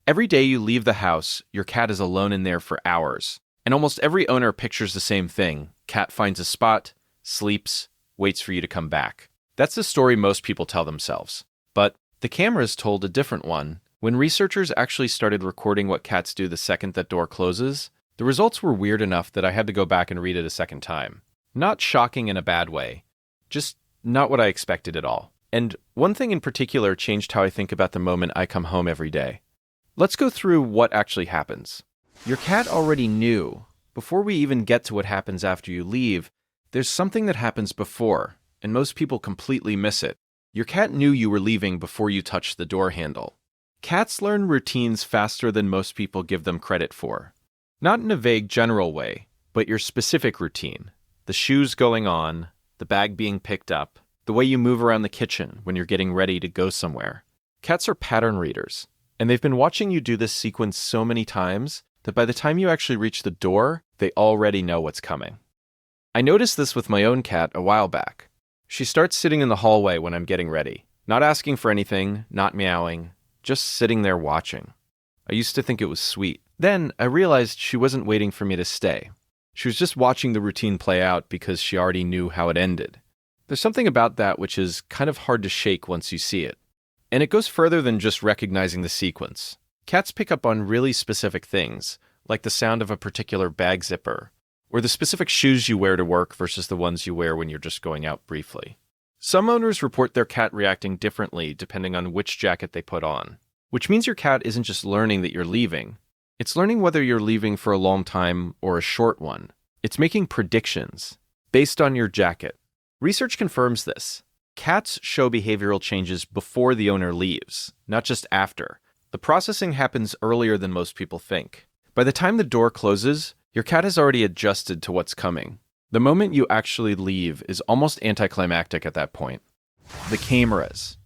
Every day you leave the house, your cat is alone in there for hours. And almost every owner pictures the same thing. Cat finds a spot, sleeps, waits for you to come back. That's the story most people tell themselves. But the cameras told a different one. When researchers actually started recording what cats do the second that door closes, the results were weird enough that I had to go back and read it a second time. Not shocking in a bad way, just not what I expected at all. And one thing in particular changed how I think about the moment I come home every day. Let's go through what actually happens. Your cat already knew. Before we even get to what happens after you leave, there's something that happens before, and most people completely miss it. Your cat knew you were leaving before you touched the door handle. Cats learn routines faster than most people give them credit for. Not in a vague general way, but your specific routine. The shoes going on, the bag being picked up, the way you move around the kitchen when you're getting ready to go somewhere. Cats are pattern readers, and they've been watching you do this sequence so many times that by the time you actually reach the door, they already know what's coming. I noticed this with my own cat a while back. She starts sitting in the hallway when I'm getting ready, not asking for anything, not meowing, just sitting there watching. I used to think it was sweet. Then I realized she wasn't waiting for me to stay. She was just watching the routine play out because she already knew how it ended. There's something about that which is kind of hard to shake once you see it. And it goes further than just recognizing the sequence. Cats pick up on really specific things, like the sound of a particular bag zipper, or the specific shoes you wear to work versus the ones you wear when you're just going out briefly. Some owners report their cat reacting differently depending on which jacket they put on, which means your cat isn't just learning that you're leaving. It's learning whether you're leaving for a long time or a short one. It's making predictions based on your jacket. Research confirms this. Cats show behavioral changes before the owner leaves, not just after. The processing happens earlier than most people think. By the time the door closes, your cat has already adjusted to what's coming. The moment you actually leave is almost anticlimactic at that point. The cameras.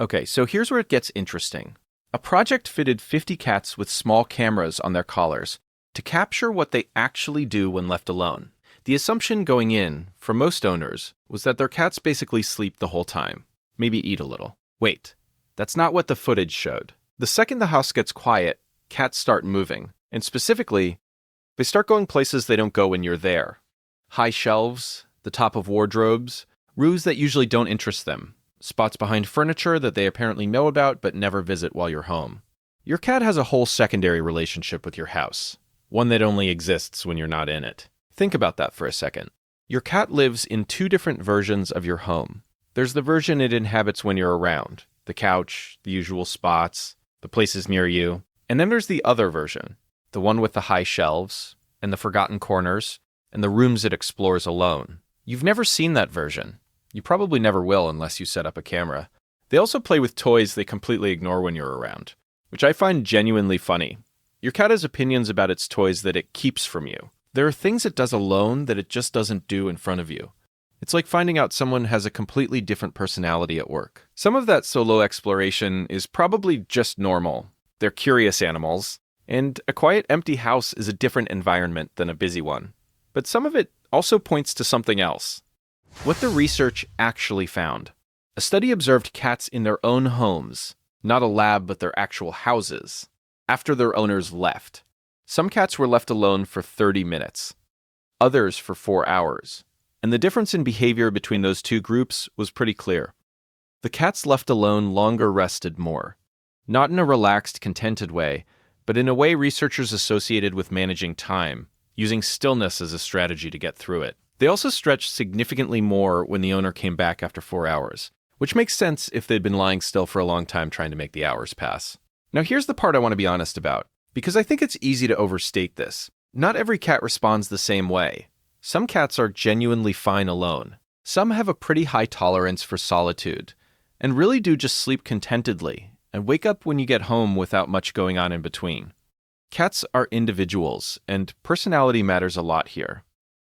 Okay, so here's where it gets interesting. A project fitted 50 cats with small cameras on their collars to capture what they actually do when left alone. The assumption going in, for most owners, was that their cats basically sleep the whole time, maybe eat a little. Wait, that's not what the footage showed. The second the house gets quiet, cats start moving, and specifically, they start going places they don't go when you're there. High shelves, the top of wardrobes, roofs that usually don't interest them, spots behind furniture that they apparently know about but never visit while you're home. Your cat has a whole secondary relationship with your house, one that only exists when you're not in it. Think about that for a second. Your cat lives in two different versions of your home. There's the version it inhabits when you're around, the couch, the usual spots, the places near you. And then there's the other version, the one with the high shelves, and the forgotten corners, and the rooms it explores alone. You've never seen that version. You probably never will unless you set up a camera. They also play with toys they completely ignore when you're around, which I find genuinely funny. Your cat has opinions about its toys that it keeps from you. There are things it does alone that it just doesn't do in front of you. It's like finding out someone has a completely different personality at work. Some of that solo exploration is probably just normal. They're curious animals, and a quiet, empty house is a different environment than a busy one. But some of it also points to something else. What the research actually found. A study observed cats in their own homes, not a lab but their actual houses, after their owners left. Some cats were left alone for 30 minutes, others for 4 hours, and the difference in behavior between those two groups was pretty clear. The cats left alone longer rested more, not in a relaxed, contented way, but in a way researchers associated with managing time, using stillness as a strategy to get through it. They also stretched significantly more when the owner came back after 4 hours, which makes sense if they'd been lying still for a long time trying to make the hours pass. Now here's the part I want to be honest about, because I think it's easy to overstate this. Not every cat responds the same way. Some cats are genuinely fine alone. Some have a pretty high tolerance for solitude, and really do just sleep contentedly, and wake up when you get home without much going on in between. Cats are individuals, and personality matters a lot here.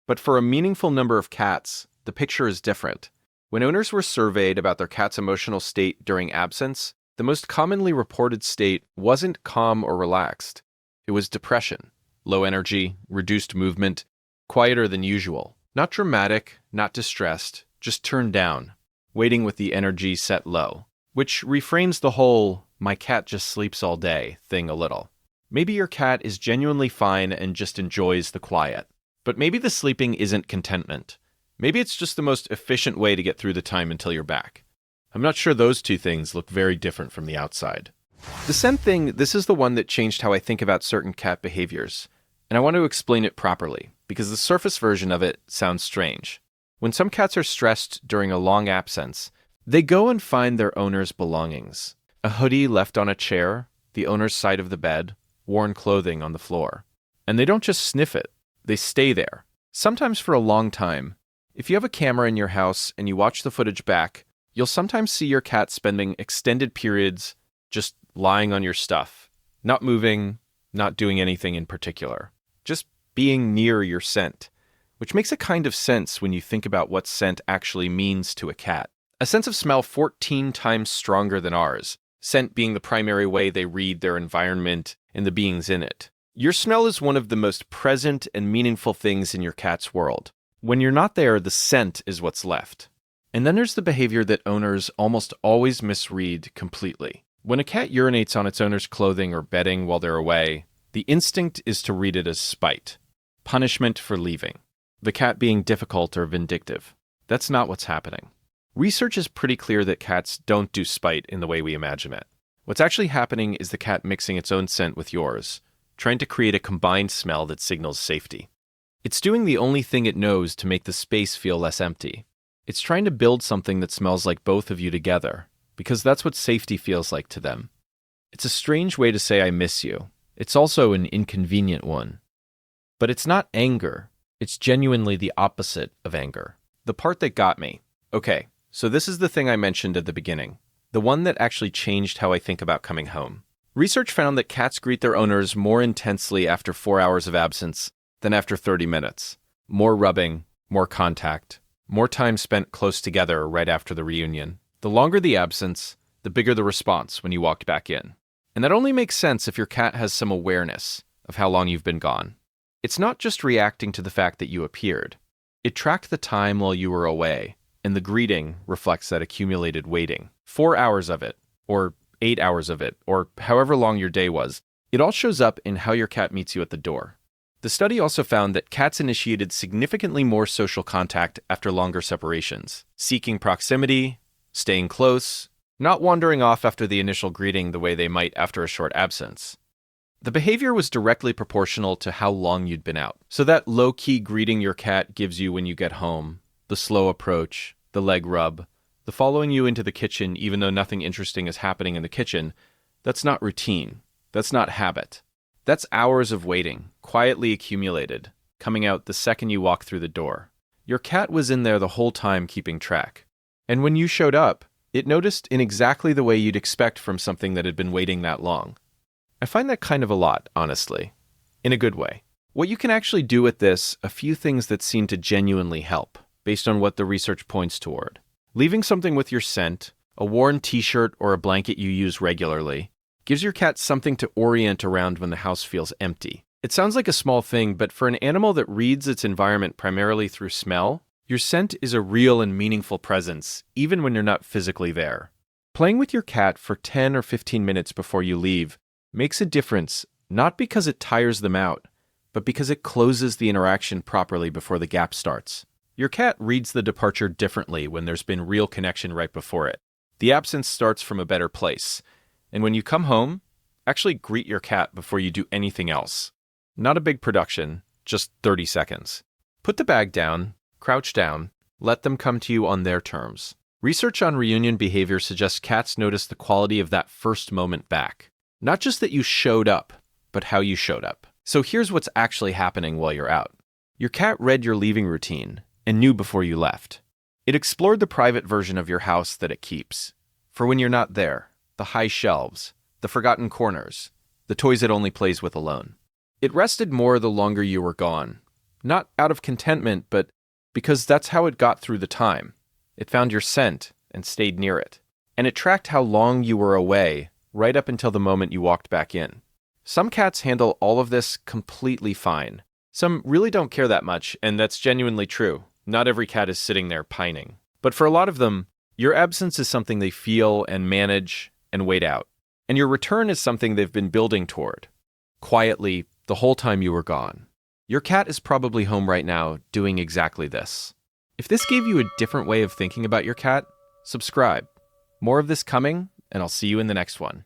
But for a meaningful number of cats, the picture is different. When owners were surveyed about their cat's emotional state during absence, the most commonly reported state wasn't calm or relaxed. It was depression, low energy, reduced movement, quieter than usual. Not dramatic, not distressed, just turned down, waiting with the energy set low. Which reframes the whole, "my cat just sleeps all day" thing a little. Maybe your cat is genuinely fine and just enjoys the quiet. But maybe the sleeping isn't contentment. Maybe it's just the most efficient way to get through the time until you're back. I'm not sure those two things look very different from the outside. The scent thing, this is the one that changed how I think about certain cat behaviors. And I want to explain it properly, because the surface version of it sounds strange. When some cats are stressed during a long absence, they go and find their owner's belongings. A hoodie left on a chair, the owner's side of the bed, worn clothing on the floor. And they don't just sniff it, they stay there, sometimes for a long time. If you have a camera in your house and you watch the footage back, you'll sometimes see your cat spending extended periods just lying on your stuff, not moving, not doing anything in particular, just being near your scent, which makes a kind of sense when you think about what scent actually means to a cat. A sense of smell 14 times stronger than ours, scent being the primary way they read their environment and the beings in it. Your smell is one of the most present and meaningful things in your cat's world. When you're not there, the scent is what's left. And then there's the behavior that owners almost always misread completely. When a cat urinates on its owner's clothing or bedding while they're away, the instinct is to read it as spite, punishment for leaving, the cat being difficult or vindictive. That's not what's happening. Research is pretty clear that cats don't do spite in the way we imagine it. What's actually happening is the cat mixing its own scent with yours, trying to create a combined smell that signals safety. It's doing the only thing it knows to make the space feel less empty. It's trying to build something that smells like both of you together, because that's what safety feels like to them. It's a strange way to say I miss you. It's also an inconvenient one. But it's not anger. It's genuinely the opposite of anger. The part that got me. Okay, so this is the thing I mentioned at the beginning. The one that actually changed how I think about coming home. Research found that cats greet their owners more intensely after 4 hours of absence than after 30 minutes. More rubbing, more contact, more time spent close together right after the reunion. The longer the absence, the bigger the response when you walked back in. And that only makes sense if your cat has some awareness of how long you've been gone. It's not just reacting to the fact that you appeared. It tracked the time while you were away, and the greeting reflects that accumulated waiting. 4 hours of it, or 8 hours of it, or however long your day was, it all shows up in how your cat meets you at the door. The study also found that cats initiated significantly more social contact after longer separations, seeking proximity, staying close, not wandering off after the initial greeting the way they might after a short absence. The behavior was directly proportional to how long you'd been out. So that low-key greeting your cat gives you when you get home, the slow approach, the leg rub, the following you into the kitchen even though nothing interesting is happening in the kitchen, that's not routine. That's not habit. That's hours of waiting, quietly accumulated, coming out the second you walk through the door. Your cat was in there the whole time keeping track. And when you showed up, it noticed in exactly the way you'd expect from something that had been waiting that long. I find that kind of a lot, honestly. In a good way. What you can actually do with this, a few things that seem to genuinely help, based on what the research points toward. Leaving something with your scent, a worn t-shirt or a blanket you use regularly, gives your cat something to orient around when the house feels empty. It sounds like a small thing, but for an animal that reads its environment primarily through smell, your scent is a real and meaningful presence, even when you're not physically there. Playing with your cat for 10 or 15 minutes before you leave makes a difference, not because it tires them out, but because it closes the interaction properly before the gap starts. Your cat reads the departure differently when there's been real connection right before it. The absence starts from a better place. And when you come home, actually greet your cat before you do anything else. Not a big production, just 30 seconds. Put the bag down, crouch down, let them come to you on their terms. Research on reunion behavior suggests cats notice the quality of that first moment back. Not just that you showed up, but how you showed up. So here's what's actually happening while you're out. Your cat read your leaving routine and knew before you left. It explored the private version of your house that it keeps. For when you're not there, the high shelves, the forgotten corners, the toys it only plays with alone. It rested more the longer you were gone. Not out of contentment, but because that's how it got through the time. It found your scent and stayed near it. And it tracked how long you were away, right up until the moment you walked back in. Some cats handle all of this completely fine. Some really don't care that much, and that's genuinely true. Not every cat is sitting there pining. But for a lot of them, your absence is something they feel and manage and wait out. And your return is something they've been building toward, quietly, the whole time you were gone. Your cat is probably home right now doing exactly this. If this gave you a different way of thinking about your cat, subscribe. More of this coming, and I'll see you in the next one.